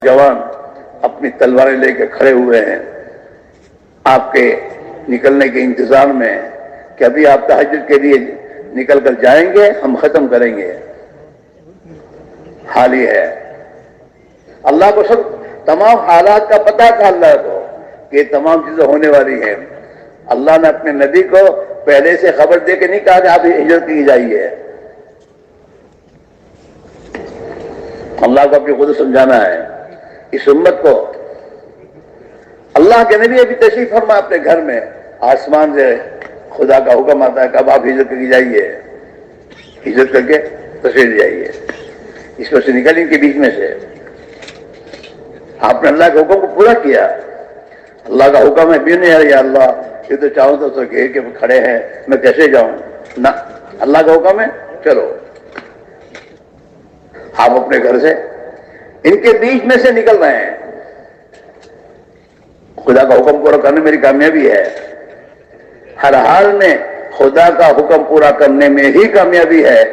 جوان اپنی تلواریں لے کے کھڑے ہوئے ہیں آپ کے نکلنے کے انتظار میں کہ ابھی آپ تہجد کے لیے نکل کر جائیں گے، ہم ختم کریں گے. حال ہی ہے. اللہ کو سب تمام حالات کا پتہ تھا اللہ کو کہ یہ تمام چیزیں ہونے والی ہیں. اللہ نے اپنے نبی کو پہلے سے خبر دے کے نہیں کہا کہ آپ ہجرت کی جائیے. اللہ کو اپنی خود سمجھانا ہے. اس امت کو اللہ کے نبی ابھی تشریف فرما اپنے گھر میں، آسمان سے خدا کا حکم آتا ہے کہ اب آپ ہجرت کی جائیے، ہجرت کر کے تشریف جائیے. اس میں سے نکل ان کے بیچ میں سے آپ نے اللہ کے حکم کو پورا کیا. اللہ کا حکم ہے بھی نہیں یا اللہ یہ تو چاہوں تو گھیر کے کھڑے ہیں میں کیسے جاؤں، نہ اللہ کا حکم ہے چلو. آپ اپنے گھر سے ان کے بیچ میں سے نکل رہے ہیں. خدا کا حکم پورا کرنے میری کامیابی ہے. ہر حال میں خدا کا حکم پورا کرنے میں ہی کامیابی ہے.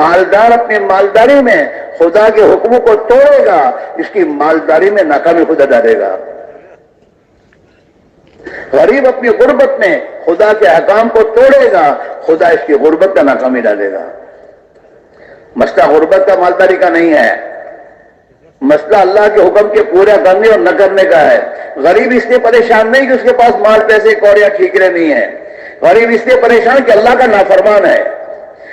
مالدار اپنی مالداری میں خدا کے حکموں کو توڑے گا، اس کی مالداری میں ناکامی خدا ڈالے گا. غریب اپنی غربت میں خدا کے احکام کو توڑے گا، خدا اس کی غربت کا ناکامی ڈالے گا. مسئلہ غربت کا مالداری کا نہیں ہے، مسئلہ اللہ کے حکم کے پورا کرنے اور نہ کرنے کا ہے. غریب اس لیے پریشان نہیں کہ اس کے پاس مال پیسے کوڑیاں ٹھیکرے نہیں ہیں. غریب اس لیے پریشان کہ اللہ کا نافرمان ہے،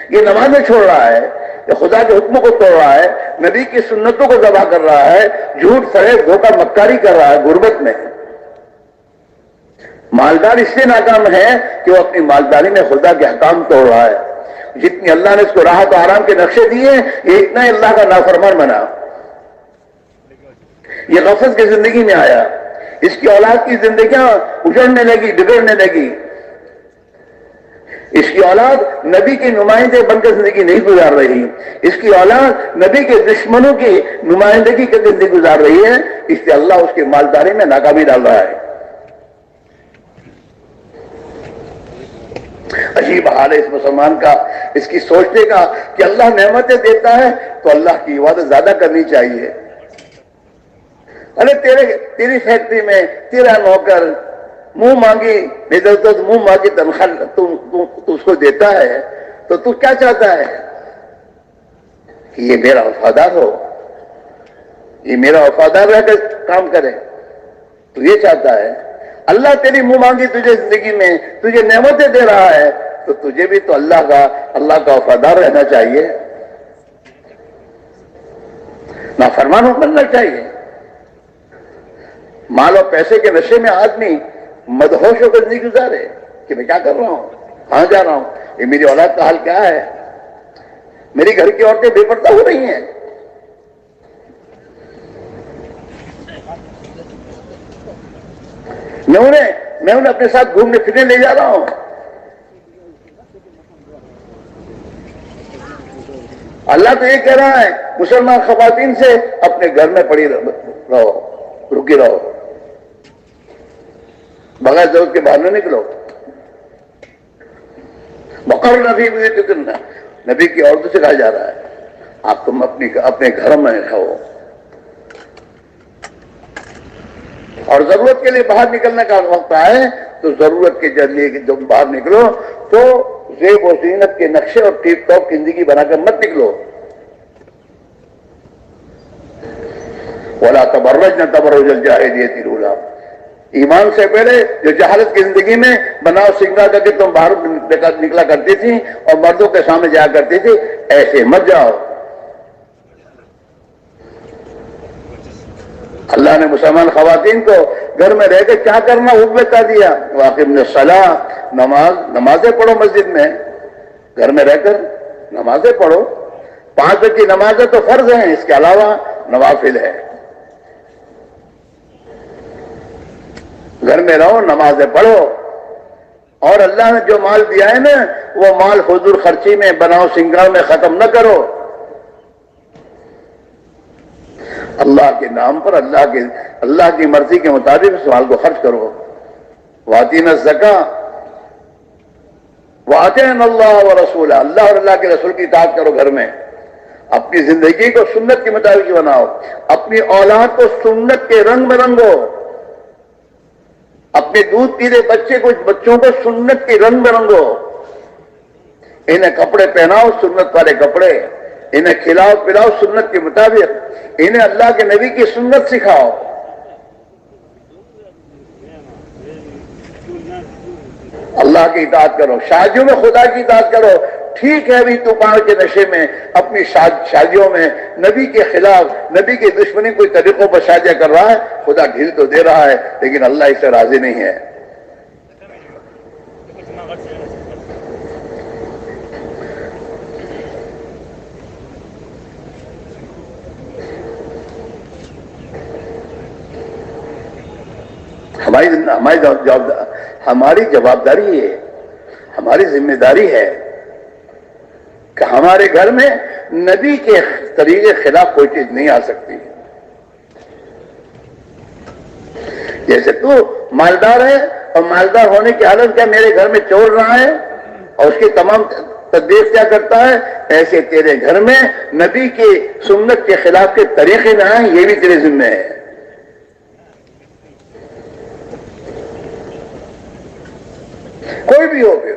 یہ نمازیں چھوڑ رہا ہے، یہ خدا کے حکموں کو توڑ رہا ہے، نبی کی سنتوں کو ذبح کر رہا ہے، جھوٹ فریب دھوکہ مکاری کر رہا ہے غربت میں. مالدار اس سے ناکام ہے کہ وہ اپنی مالداری میں خدا کے حکام توڑ رہا ہے. جتنی اللہ نے اس کو راحت و آرام کے نقشے دیے یہ اتنا ہی اللہ کا نافرمان بنا. یہ غفلت کی زندگی میں آیا، اس کی اولاد کی زندگیاں اجڑنے لگی، بگڑنے لگی. اس کی اولاد نبی کی نمائندے بن کر زندگی نہیں گزار رہی، اس کی اولاد نبی کے دشمنوں کی نمائندگی کر کے زندگی گزار رہی ہے. اس لیے اللہ اس کی مالداری میں ناکامی ڈال رہا ہے. عجیب حال ہے اس مسلمان کا، اس کی سوچنے کا کہ اللہ نعمتیں دیتا ہے تو اللہ کی عبادت زیادہ کرنی چاہیے. ارے تیری فیکٹری میں تیرا نوکر منہ مانگی منہ مانگی تنخواہ تو اس کو دیتا ہے تو تو کیا چاہتا ہے کہ یہ میرا وفادار ہو، یہ میرا وفادار رہ کر کام کرے. تو یہ چاہتا ہے. اللہ تیری منہ مانگی تجھے زندگی میں تجھے نعمتیں دے رہا ہے تو تجھے بھی تو اللہ کا وفادار رہنا چاہیے، نافرمان بننا چاہیے. مال اور پیسے کے نشے میں آدمی مدہوش ہو کر زندگی گزارے کہ میں کیا کر رہا ہوں، کہاں جا رہا ہوں، یہ میری اولاد کا حال کیا ہے، میری گھر کی عورتیں بے پردہ ہو رہی ہیں. میں انہیں اپنے ساتھ گھومنے پھرنے لے جا رہا ہوں. اللہ تو یہ کہہ رہا ہے مسلمان خواتین سے اپنے گھر میں پڑی رہو، رکی رہو، بغیر ضرورت کے باہر نہ نکلو. وقرن فی بیوتکن، نبی کی عورتوں سے کہا جا رہا ہے آپ تم اپنے گھر میں رہو. اور ضرورت کے لیے باہر نکلنے کا وقت آئے تو ضرورت کے لیے جب باہر نکلو تو زیب و زینت کے نقشے اور ٹیپ ٹاپ کی زندگی بنا کر مت نکلو. وَلَا تَبَرَّجْنَ تَبَرُّجَ الْجَاهِلِيَّةِ الْأُولَىٰ، ایمان سے پہلے جو جہالت کی زندگی میں بناؤ سنگار کر کے تم باہر نکلا کرتی تھی اور مردوں کے سامنے جایا کرتی تھی، ایسے مت جاؤ. اللہ نے مسلمان خواتین کو گھر میں رہ کے کیا کرنا حکم بتا دیا. وَأَقِمْنَ الصَّلَاةَ، نمازیں پڑھو مسجد میں، گھر میں رہ کر نمازیں پڑھو. 5 وقت کی نمازیں تو فرض ہیں، اس کے علاوہ نوافل ہے. گھر میں رہو، نمازیں پڑھو. اور اللہ نے جو مال دیا ہے نا وہ مال فضول خرچی میں بناؤ سنگار میں ختم نہ کرو. اللہ کے نام پر اللہ کی مرضی کے مطابق اس مال کو خرچ کرو. وَآتِينَا الزَّكَاةَ وَآتِينَا اللَّهَ وَرَسُولَهُ، اللہ اور اللہ کے رسول کی اطاعت کرو گھر میں. اپنی زندگی کو سنت کے مطابق بناؤ، اپنی اولاد کو سنت کے رنگ میں رنگو، اپنے دودھ پیتے بچوں کو سنت کے رنگ میں رنگو، انہیں کپڑے پہناؤ سنت والے کپڑے، انہیں کھلاؤ پلاؤ سنت کے مطابق، انہیں اللہ کے نبی کی سنت سکھاؤ۔ اللہ کی اطاعت کرو، شادیوں میں خدا کی اطاعت کرو۔ ٹھیک ہے ابھی طوفان کے نشے میں اپنی شادیوں میں نبی کے خلاف، نبی کی دشمنی کوئی طریقوں پر شادیاں کر رہا ہے، خدا ڈھیل تو دے رہا ہے لیکن اللہ اس سے راضی نہیں ہے۔ ہماری جوابداری ہے، ہماری ذمہ داری ہے کہ ہمارے گھر میں نبی کے طریقے خلاف کوئی چیز نہیں آ سکتی۔ جیسے تو مالدار ہے اور مالدار ہونے کی حالت کیا میرے گھر میں چور رہا ہے اور اس کی تمام تدبیر کیا کرتا ہے، ایسے تیرے گھر میں نبی کی سنت کے خلاف کے طریقے نہ آئیں، یہ بھی تیرے ذمہ ہے۔ کوئی بھی ہو، پھر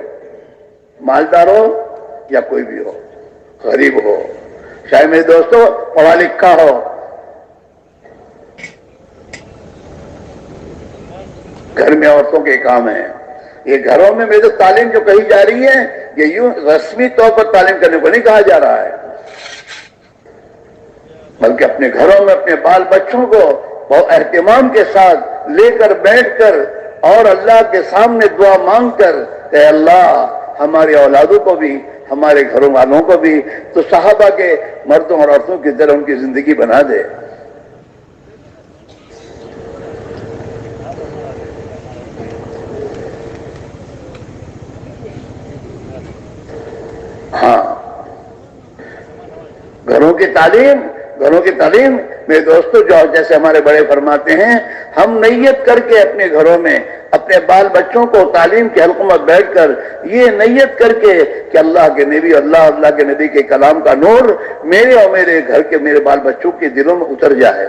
مالدار ہو یا کوئی بھی ہو، غریب ہو، چاہے میرے دوستوں پڑھا لکھا ہو، گھر میں عورتوں کے کام ہیں۔ یہ گھروں میں میرے تعلیم جو کہی جا رہی ہے یہ یوں رسمی طور پر تعلیم کرنے کو نہیں کہا جا رہا ہے، بلکہ اپنے گھروں میں اپنے بال بچوں کو بہت اہتمام کے ساتھ لے کر بیٹھ کر اور اللہ کے سامنے دعا مانگ کر کہ اللہ ہماری اولادوں کو بھی، ہمارے گھروں والوں کو بھی تو صحابہ کے مردوں اور عورتوں کی طرح ان کی زندگی بنا دے۔ ہاں، گھروں کی تعلیم میرے دوستوں، جو جیسے ہمارے بڑے فرماتے ہیں، ہم نیت کر کے اپنے گھروں میں اپنے بال بچوں کو تعلیم کے حلقوں میں بیٹھ کر یہ نیت کر کے کہ اللہ کے نبی، اللہ کے نبی کے کلام کا نور میرے اور میرے گھر کے میرے بال بچوں کے دلوں میں اتر جائے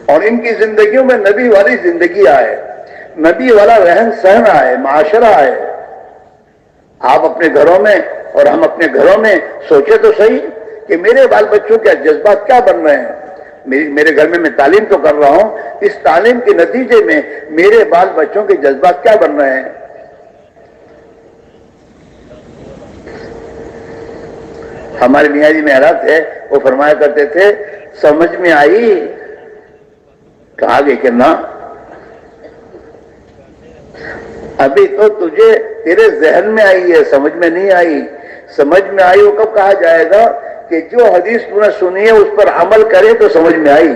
اور ان کی زندگیوں میں نبی والی زندگی آئے، نبی والا رہن سہن آئے، معاشرہ آئے۔ آپ اپنے گھروں میں اور ہم اپنے گھروں میں سوچے تو صحیح کہ میرے بال بچوں کے جذبات کیا بن رہے ہیں۔ میرے گھر میں تعلیم تو کر رہا ہوں، اس تعلیم کے نتیجے میں میرے بال بچوں کے جذبات کیا بن رہے ہیں۔ ہمارے میاں جی معراج تھے، وہ فرمایا کرتے تھے سمجھ میں آئی، کہا گے کہ نہ ابھی تو تجھے تیرے ذہن میں آئی ہے، سمجھ میں نہیں آئی۔ سمجھ میں آئی وہ کب کہا جائے گا کہ جو حدیث تو نے سنی ہے اس پر عمل کرے تو سمجھ میں آئی۔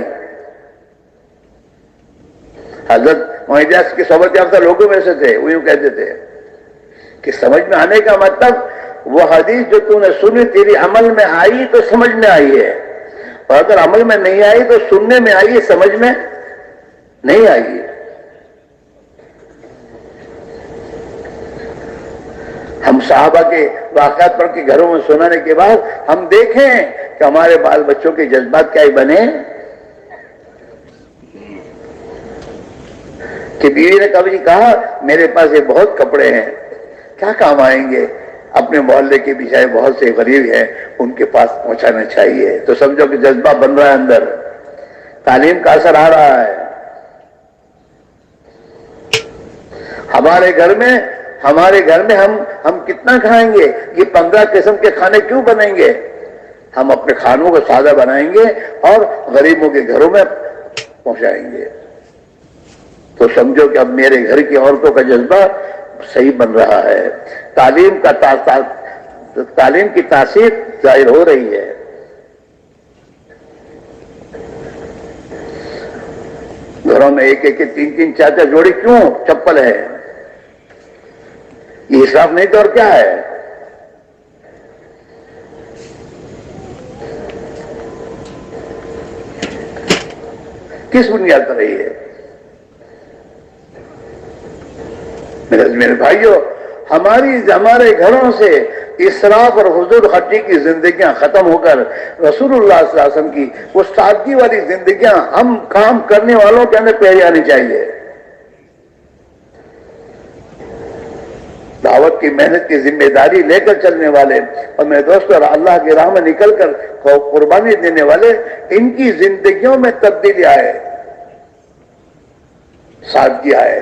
حضرت معاذ کی صحبت یافتہ لوگوں میں سے تھے، وہ یوں کہتے تھے کہ سمجھ میں آنے کا مطلب وہ حدیث جو تو نے سنی تیری عمل میں آئی تو سمجھ میں آئی ہے، اور اگر عمل میں نہیں آئی تو سننے میں آئی ہے، سمجھ میں نہیں آئی ہے۔ ہم صحابہ کے واقعات پڑھ کے گھروں میں سنانے کے بعد ہم دیکھیں کہ ہمارے بال بچوں کے جذبات کیا ہی بنے کہ بیوی نے کبھی کہا میرے پاس یہ بہت کپڑے ہیں، کیا کام آئیں گے، اپنے محلے کے پیچھے بہت سے غریب ہیں ان کے پاس پہنچانا چاہیے، تو سمجھو کہ جذبہ بن رہا ہے اندر، تعلیم کا اثر آ رہا ہے۔ ہمارے گھر میں ہم کتنا کھائیں گے، یہ 15 قسم کے کھانے کیوں بنائیں گے؟ ہم اپنے کھانوں کو سادہ بنائیں گے اور غریبوں کے گھروں میں پہنچائیں گے، تو سمجھو کہ اب میرے گھر کی عورتوں کا جذبہ صحیح بن رہا ہے، تعلیم کی تاثیر ظاہر ہو رہی ہے۔ گھروں میں ایک 3 4 جوڑی کیوں چپل ہے؟ یہ حساب نہیں تو اور کیا ہے؟ کس بنیاد پر رہی ہے؟ میرے بھائیوں، ہمارے گھروں سے اسراف اور حضور خرچی کی زندگیاں ختم ہو کر رسول اللہ صلی اللہ علیہ وسلم کی وہ سادگی والی زندگیاں ہم کام کرنے والوں کے اندر پیاری آنی چاہیے. دعوت کی محنت کی ذمہ داری لے کر چلنے والے اور میرے دوستوں اللہ کی راہ میں نکل کر قربانی دینے والے، ان کی زندگیوں میں تبدیلی آئے، سادگی آئے،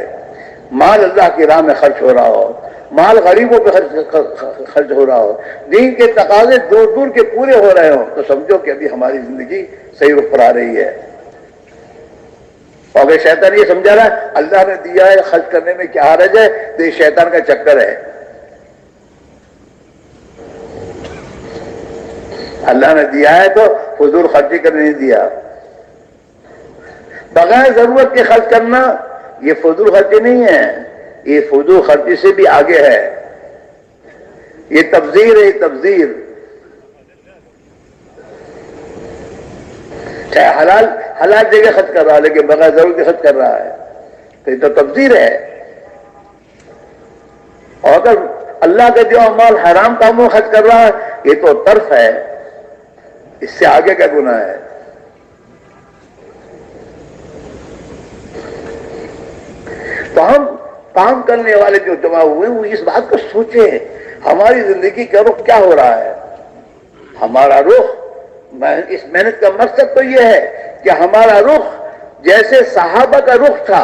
مال اللہ کی راہ میں خرچ ہو رہا ہو، مال غریبوں پہ خرچ ہو رہا ہو، دین کے تقاضے دور دور کے پورے ہو رہے ہوں، تو سمجھو کہ ابھی ہماری زندگی صحیح رخ پر آ رہی ہے. اور اگر شیطان یہ سمجھا رہا ہے اللہ نے دیا ہے خرچ کرنے میں کیا حرج ہے، تو یہ شیطان کا چکر ہے. اللہ نے دیا ہے تو فضول خرچی کرنے نہیں دیا. بغیر ضرورت کے خرچ کرنا یہ فضول خرچی نہیں ہے، یہ فضول خرچی سے بھی آگے ہے، یہ تبذیر ہے، یہ تبذیر. چاہے حلال جگہ خرچ کر رہا ہے لیکن بغیر ضرورت کے خرچ کر رہا ہے تو یہ تو تبذیر ہے. اور اگر اللہ کا جو مال حرام کاموں میں خرچ کر رہا ہے یہ تو طرف ہے، اس سے آگے کا گناہ ہے. تو ہم کام کرنے والے جو جمع ہوئے وہ اس بات کو سوچیں ہماری زندگی کا رخ کیا ہو رہا ہے. ہمارا رخ، اس محنت کا مقصد تو یہ ہے کہ ہمارا رخ جیسے صحابہ کا رخ تھا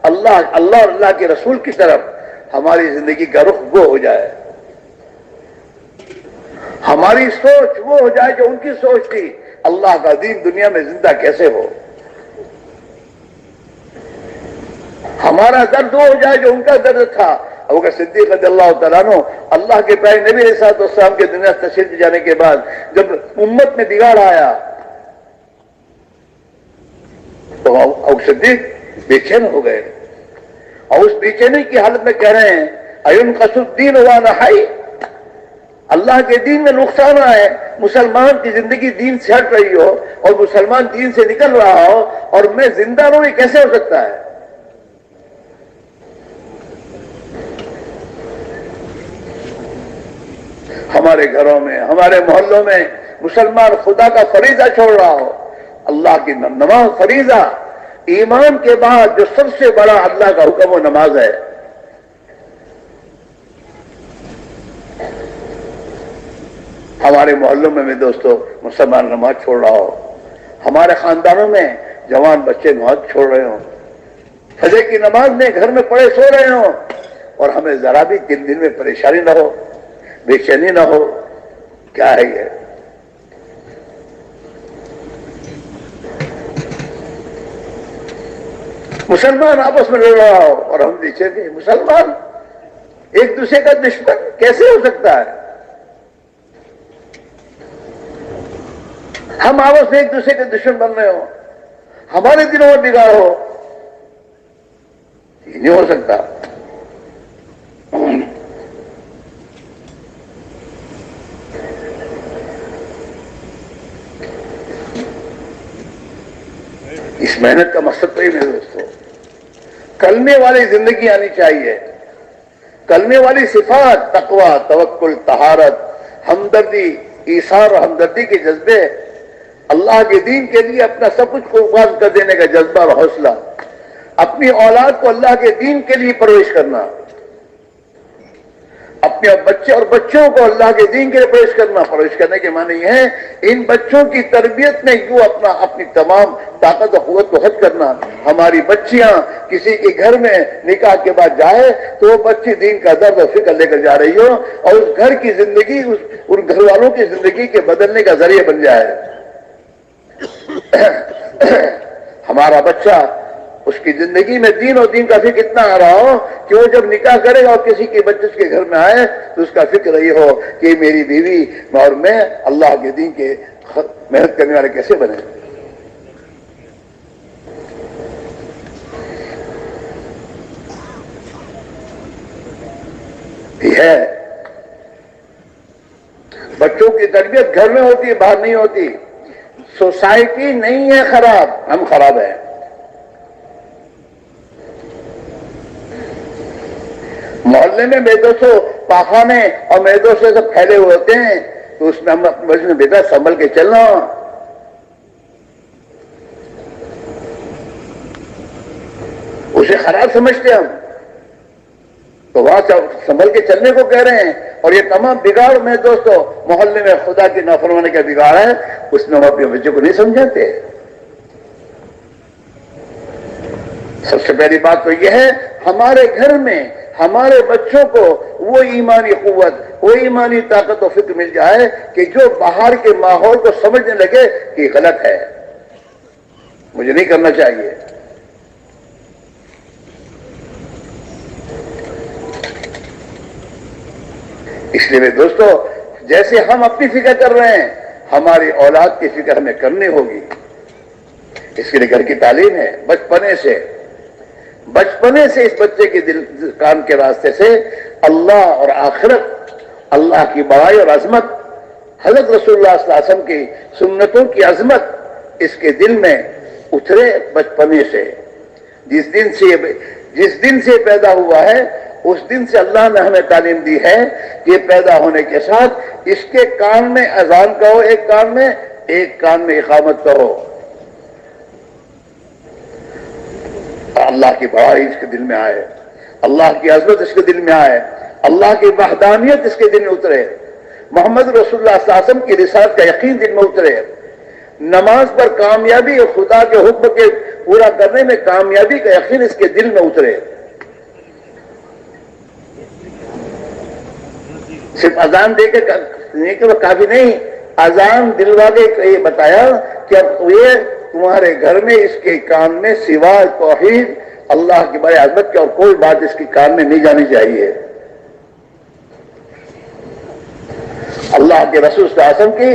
اللہ اور اللہ کے رسول کی طرف، ہماری زندگی کا رخ وہ ہو جائے، ہماری سوچ وہ ہو جائے جو ان کی سوچ تھی. اللہ کا دین دنیا میں زندہ کیسے ہو، ہمارا درد وہ ہو جائے جو ان کا درد تھا. ابوبکر صدیق رضی اللہ تعالیٰ عنہ اللہ کے پیارے نبی علیہ السلام کے دنیا سے تشریف جانے کے بعد جب امت میں بگاڑ آیا تو ابوبکر صدیق بے چین ہو گئے اور اس بے چینی کی حالت میں کہہ رہے ہیں اَيُنْقَصُ الدِّينُ وَأَنَا حَيٌّ، اللہ کے دین میں نقصان آئے، مسلمان کی زندگی دین سے ہٹ رہی ہو اور مسلمان دین سے نکل رہا ہو اور میں زندہ رہوں، یہ کیسے ہو سکتا ہے؟ ہمارے گھروں میں، ہمارے محلوں میں مسلمان خدا کا فریضہ چھوڑ رہا ہو، اللہ کی نماز فریضہ، ایمان کے بعد جو سب سے بڑا اللہ کا حکم و نماز ہے. ہمارے محلوں میں دوستوں مسلمان نماز چھوڑ رہا ہو، ہمارے خاندانوں میں جوان بچے نماز چھوڑ رہے ہوں، فجر کی نماز میں گھر میں پڑے سو رہے ہوں اور ہمیں ذرا بھی دل میں پریشانی نہ ہو، بے چینی نہ ہو. کیا ہے یہ؟ مسلمان آپس میں لڑ رہا ہو اور ہم نیچے بھی. مسلمان ایک دوسرے کا دشمن کیسے ہو سکتا ہے؟ ہم آپس میں ایک دوسرے کے دشمن بن رہے ہو، ہمارے دلوں میں بگاڑ ہو، یہ نہیں ہو سکتا. اس محنت کا مقصد تو ہی میرے دوستوں کلمے والی زندگی آنی چاہیے، کلمے والی صفات، تقوی، توکل، طہارت، ہمدردی، ایثار اور ہمدردی کے جذبے، اللہ کے دین کے لیے اپنا سب کچھ قربان کر دینے کا جذبہ اور حوصلہ، اپنی اولاد کو اللہ کے دین کے لیے پرورش کرنا، اپنے بچے اور بچوں کو اللہ کے دین کے لیے پرورش کرنا. پرورش کرنے کے معنی یہ ہے ان بچوں کی تربیت میں یوں اپنی تمام طاقت و قوت کو خرچ کرنا. ہماری بچیاں کسی کے گھر میں نکاح کے بعد جائے تو وہ بچی دین کا درد و فکر لے کر جا رہی ہو اور اس گھر کی زندگی ان گھر والوں کی زندگی کے بدلنے کا ذریعہ بن جائے. ہمارا بچہ اس کی زندگی میں دین اور دین کا فکر اتنا آ رہا ہو کہ وہ جب نکاح کرے گا اور کسی کے بچے اس کے گھر میں آئے تو اس کا فکر یہ ہو کہ میری بیوی اور میں اللہ کے دین کے محنت کرنے والے کیسے بنے. یہ ہے بچوں کی تربیت گھر میں ہوتی ہے، باہر نہیں ہوتی. سوسائٹی نہیں ہے خراب، ہم خراب ہیں. محلے میں میدوسو پاخانے اور میدوسے سب پھیلے ہوئے ہوتے ہیں، تو اس میں ہم اپنے بچوں میں بیٹا سنبھل کے چلنا، اسے خراب سمجھتے ہم، تو وہاں سے سنبھل کے چلنے کو کہہ رہے ہیں۔ اور یہ تمام بگاڑ میں دوستو محلے میں خدا کی نافرمانی کا بگاڑ ہے، اس میں ہم اپنے بچوں کو نہیں سمجھاتے۔ سب سے پہلی بات تو یہ ہے ہمارے گھر میں ہمارے بچوں کو وہ ایمانی قوت، وہ ایمانی طاقت و فکر مل جائے کہ جو باہر کے ماحول کو سمجھنے لگے کہ غلط ہے، مجھے نہیں کرنا چاہیے۔ اس لیے دوستو جیسے ہم اپنی فکر کر رہے ہیں، ہماری اولاد کی فکر ہمیں کرنی ہوگی۔ اس کے لیے گھر کی تعلیم ہے، بچپنے سے اس بچے کے دل کان کے راستے سے اللہ اور آخرت، اللہ کی بڑائی اور عظمت، حضرت رسول اللہ صلی اللہ علیہ وسلم کی سنتوں کی عظمت اس کے دل میں اترے بچپنے سے۔ جس دن سے پیدا ہوا ہے اس دن سے اللہ نے ہمیں تعلیم دی ہے کہ پیدا ہونے کے ساتھ اس کے کان میں اذان کہو، ایک کان میں اقامت کہو، اللہ کی بڑائی اس کے دل میں آئے، اللہ کی عظمت اس کے دل میں آئے، اللہ کی وحدانیت اس کے دل میں اترے، محمد رسول اللہ صلی اللہ علیہ وسلم کی رسالت کا یقین دل میں اترے، نماز پر کامیابی اور خدا کے حکم کے پورا کرنے میں کامیابی کا یقین اس کے دل میں اترے۔ صرف اذان دے کے کافی نہیں، اذان دلوا کے یہ بتایا کہ اب یہ تمہارے گھر میں اس کے کان میں سوائے توحید، اللہ کی بڑی عظمت کی اور کوئی بات اس کے کان میں نہیں جانی چاہیے۔ اللہ کے رسول صلی اللہ علیہ وسلم کی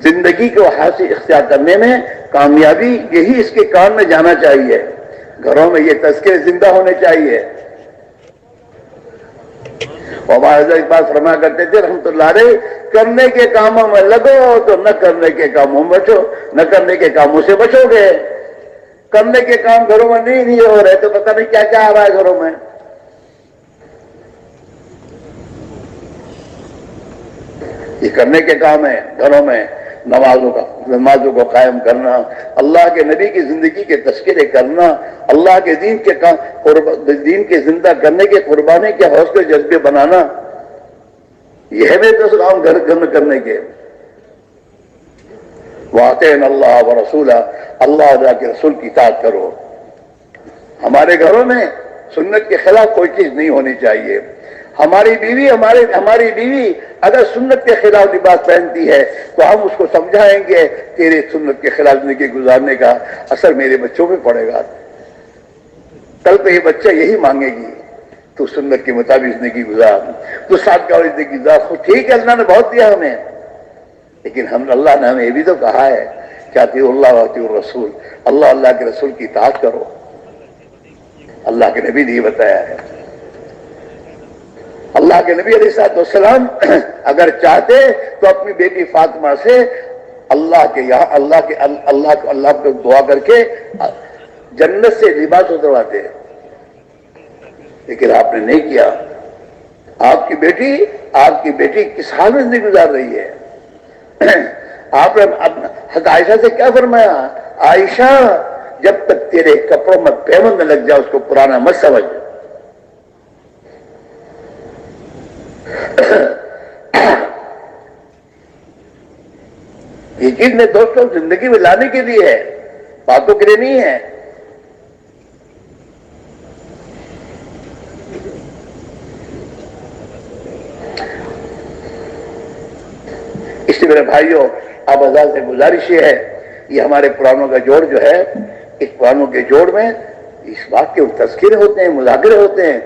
زندگی کو حاصل اختیار کرنے میں کامیابی یہی اس کے کان میں جانا چاہیے۔ گھروں میں یہ تذکرے زندہ ہونے چاہیے۔ ہمارے ایک بات فرمایا کرتے تھے رحمت اللہ علیہ، کرنے کے کاموں میں لگو تو نہ کرنے کے کاموں میں بچو، نہ کرنے کے کاموں سے بچو گے۔ کرنے کے کام گھروں میں نہیں ہو رہے تو پتہ نہیں کیا کیا آ رہا ہے گھروں میں۔ یہ کرنے کے کام ہے گھروں میں، نمازوں کو قائم کرنا، اللہ کے نبی کی زندگی کے تذکرے کرنا، اللہ کے دین کے زندہ کرنے کے قربانی کے حوصلے جذبے بنانا، یہ ہے میرے کام گھر میں کرنے کے۔ وَأَطِیعُوا اللَّهَ وَرَسُولَهُ، اللہ اور کے رسول کی اطاعت کرو۔ ہمارے گھروں میں سنت کے خلاف کوئی چیز نہیں ہونی چاہیے۔ ہماری بیوی اگر سنت کے خلاف لباس پہنتی ہے تو ہم اس کو سمجھائیں گے تیرے سنت کے خلاف زندگی گزارنے کا اثر میرے بچوں پہ پڑے گا، کل پہ یہ بچہ یہی مانگے گی تو سنت کے مطابق زندگی گزار، تو سادگی زندگی گزار۔ ٹھیک ہے اللہ نے بہت دیا ہمیں، لیکن اللہ نے ہمیں یہ بھی تو کہا ہے کہ اطیعوا اللہ واطیعوا الرسول، اللہ کے رسول کی اطاعت کرو۔ اللہ کے نبی نے یہ بتایا ہے۔ اللہ کے نبی علیہ السلام اگر چاہتے تو اپنی بیٹی فاطمہ سے اللہ کو دعا کر کے جنت سے لباس اترواتے، لیکن آپ نے نہیں کیا۔ آپ کی بیٹی کس حال میں زندگی گزار رہی ہے؟ آپ نے حضرت عائشہ سے کیا فرمایا؟ عائشہ جب تک تیرے کپڑوں میں پیوند نہ لگ جائے اس کو پرانا مت سمجھ۔ یہ چیز میں دوستوں زندگی میں لانے کے لیے ہے، باتوں کے لیے نہیں ہے۔ اس لیے میرے بھائیوں آپ آزاد سے گزارش یہ ہے، یہ ہمارے پرانوں کا جوڑ جو ہے، اس پرانوں کے جوڑ میں اس بات کے تذکرے ہوتے ہیں، مذاکرے ہوتے ہیں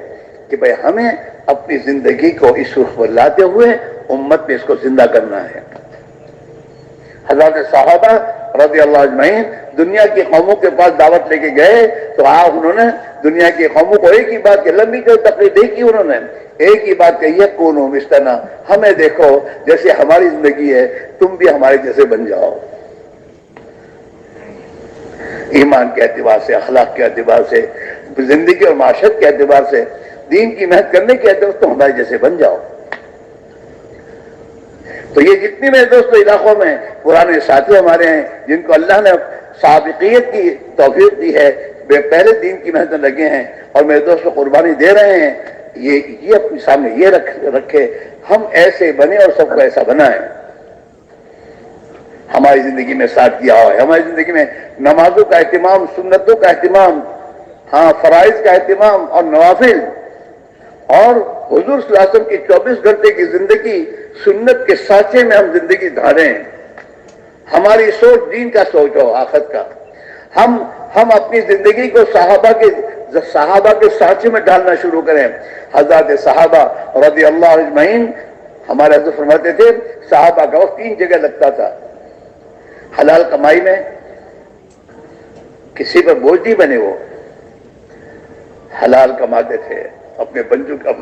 کہ بھئی ہمیں اپنی زندگی کو اس رخ پر لاتے ہوئے امت میں اس کو زندہ کرنا ہے۔ حضرات صحابہ رضی اللہ اجمعین دنیا کی قوموں کے پاس دعوت لے کے گئے تو انہوں نے دنیا کی قوموں کو ایک ہی بات کی، لمبی جو تقریر نہیں کی انہوں نے، ایک ہی بات کہی ہے، کونوا مثلنا، ہمیں دیکھو جیسے ہماری زندگی ہے تم بھی ہمارے جیسے بن جاؤ۔ ایمان کے اعتبار سے، اخلاق کے اعتبار سے، زندگی اور معاشرت کے اعتبار سے دین کی محنت کرنے کی ہے دوستوں ہمارے جیسے بن جاؤ. تو یہ جتنی میرے دوستوں علاقوں میں پرانے ساتھی ہمارے ہیں جن کو اللہ نے سابقیت کی توفیق دی ہے، وہ پہلے دین کی محنت میں لگے ہیں اور میرے دوستوں قربانی دے رہے ہیں، یہ اپنے سامنے یہ رکھے ہم ایسے بنے اور سب کو ایسا بنائیں. ہماری زندگی میں ساتھ کیا ہوا ہے، ہماری زندگی میں نمازوں کا اہتمام، سنتوں کا اہتمام، ہاں فرائض کا اہتمام اور نوافل، اور حضور صلی اللہ علیہ وسلم کی 24 گھنٹے کی زندگی سنت کے سانچے میں ہم زندگی دھاریں. ہماری سوچ دین کا سوچ ہو، آخرت کا. ہم اپنی زندگی کو صحابہ کے سانچے میں ڈالنا شروع کریں. حضرات صحابہ رضی اللہ اجمعین، ہمارے حضرت فرماتے تھے صحابہ کا وقت 3 جگہ لگتا تھا. حلال کمائی میں، کسی پر بوجھ نہیں بنے، وہ حلال کماتے تھے. اپنے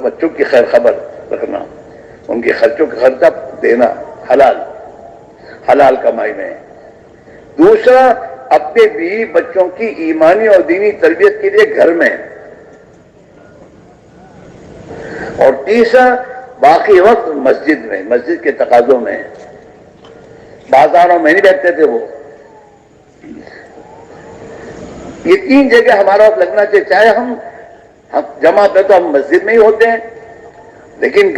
بچوں کی خیر خبر رکھنا، ان کے خرچوں کا خرچہ دینا حلال کمائی میں. دوسرا، اپنے بیوی بچوں کی ایمانی اور دینی تربیت کے لیے گھر میں. اور تیسرا، باقی وقت مسجد میں، مسجد کے تقاضوں میں. بازاروں میں نہیں بیٹھتے تھے وہ. یہ 3 جگہ ہمارا وقت لگنا چاہیے. چاہے ہم جمع پہ تو ہم مسجد میں ہی ہوتے ہیں، لیکن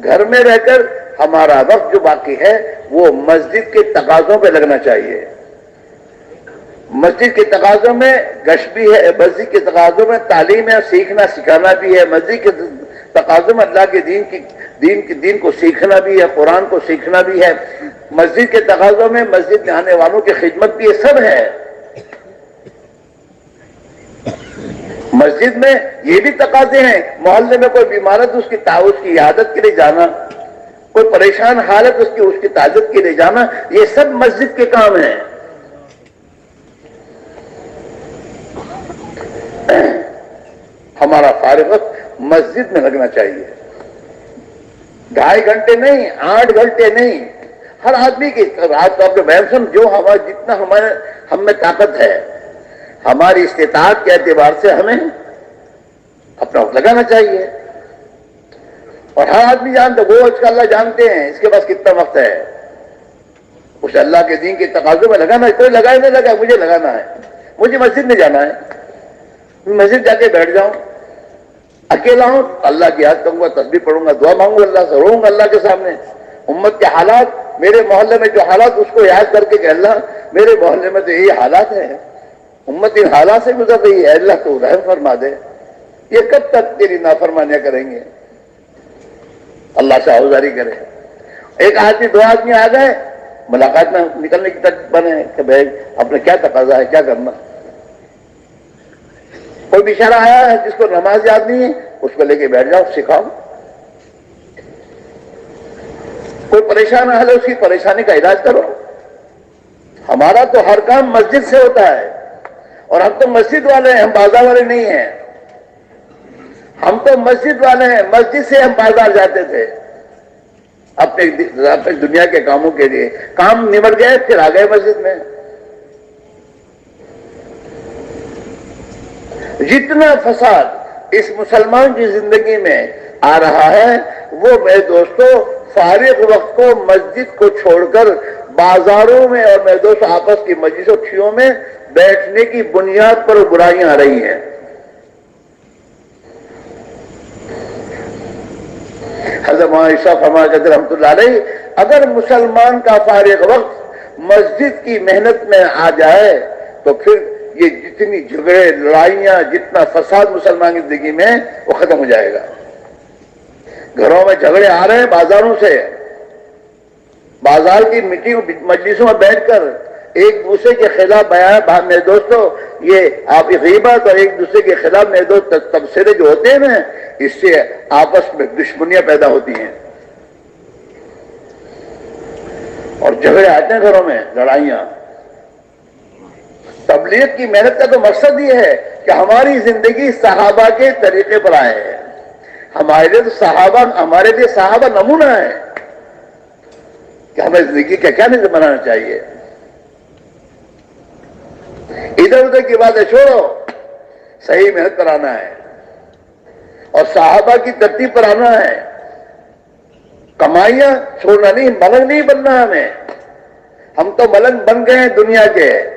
گھر میں رہ کر ہمارا وقت جو باقی ہے وہ مسجد کے تقاضوں پہ لگنا چاہیے. مسجد کے تقاضوں میں گشت بھی ہے، مسجد کے تقاضوں میں تعلیم ہے، سیکھنا سکھانا بھی ہے. مسجد کے تقاضوں میں اللہ کے دین کو سیکھنا بھی ہے، قرآن کو سیکھنا بھی ہے. مسجد کے تقاضوں میں مسجد میں آنے والوں کی خدمت بھی، یہ سب ہے. مسجد میں یہ بھی تقاضے ہیں، محلے میں کوئی بیمارت اس کی عیادت کے لیے جانا، کوئی پریشان حالت اس کی تعزیت کے لیے جانا، یہ سب مسجد کے کام ہیں. ہمارا فارغ وقت مسجد میں لگنا چاہیے. 2.5 گھنٹے نہیں، 8 گھنٹے نہیں. ہر آدمی کی رات کو جو جتنا ہم میں طاقت ہے، ہماری استطاعت کے اعتبار سے ہمیں اپنا وقت لگانا چاہیے. اور ہر آدمی جانتا، وہ اس کا اللہ جانتے ہیں اس کے پاس کتنا وقت ہے. اسے اللہ کے دین کے تقاضوں میں لگانا ہے. کوئی لگائے نہیں لگائے، مجھے لگانا ہے. مجھے مسجد میں جانا ہے، مسجد جا کے بیٹھ جاؤں. اکیلا ہوں اللہ کی یاد کروں گا، تسبیح پڑھوں گا، دعا مانگوں اللہ سے، روؤں گا اللہ کے سامنے. امت کے حالات، میرے محلے میں جو حالات، اس کو یاد کر کے کہ اللہ میرے محلے میں تو یہی حالات ہیں، امت ان حالات سے گزر رہی ہے، اللہ تو رحم فرما دے. یہ کب تک تیری نافرمانیاں کریں گے؟ اللہ سے آؤزاری کرے. ایک آدمی 2 آدمی آ گئے، ملاقات میں نکلنے کی تک بنے کہ بھائی اپنے کیا تقاضا ہے، کیا کرنا. کوئی بیچارہ آیا ہے جس کو نماز یاد نہیں ہے، اس کو لے کے بیٹھ جاؤ، سکھاؤ. کوئی پریشان حال ہے، اس کی پریشانی کا علاج کرو. ہمارا تو ہر کام مسجد سے ہوتا ہے، اور ہم تو مسجد والے ہیں، ہم بازار والے نہیں ہیں. ہم تو مسجد والے ہیں، مسجد سے ہم بازار جاتے تھے اپنے دنیا کے کاموں کے لیے. کام نمٹ گئے پھر آ گئے مسجد میں. جتنا فساد اس مسلمان کی زندگی میں آ رہا ہے، وہ میرے دوستوں فارغ وقت کو مسجد کو چھوڑ کر بازاروں میں اور میرے دوست آپس کی مجلسوں کھیوں میں بیٹھنے کی بنیاد پر برائیاں آ رہی ہیں. حضرت عائشہ فرمایا کرتے رحمۃ اللہ علیہ، اگر مسلمان کا فارغ وقت مسجد کی محنت میں آ جائے تو پھر یہ جتنی جھگڑے، لڑائیاں، جتنا فساد مسلمان کی زندگی میں وہ ختم ہو جائے گا. گھروں میں جھگڑے آ رہے ہیں بازاروں سے. بازار کی میٹنگ مجلسوں میں بیٹھ کر ایک دوسرے کے خلاف بیان، میرے دوستوں یہ آپ غیبت اور ایک دوسرے کے خلاف میرے دوست تبصرے جو ہوتے ہیں نا، اس سے آپس میں دشمنیاں پیدا ہوتی ہیں اور جھگڑے آتے ہیں گھروں میں، لڑائیاں. تبلیغ کی محنت کا تو مقصد یہ ہے کہ ہماری زندگی صحابہ کے طریقے پر آئے. ہمارے لیے صحابہ نمونہ ہے کہ ہمیں زندگی کا کیا نظام بنانا چاہیے. ادھر ادھر کی باتیں چھوڑو، صحیح محنت پر آنا ہے. اور صحابہ کی ترتیب پر آنا ہے. کمائیاں چھوڑنا نہیں, ملنگ نہیں بننا ہمیں. ہم تو ملنگ بن گئے ہیں دنیا کے.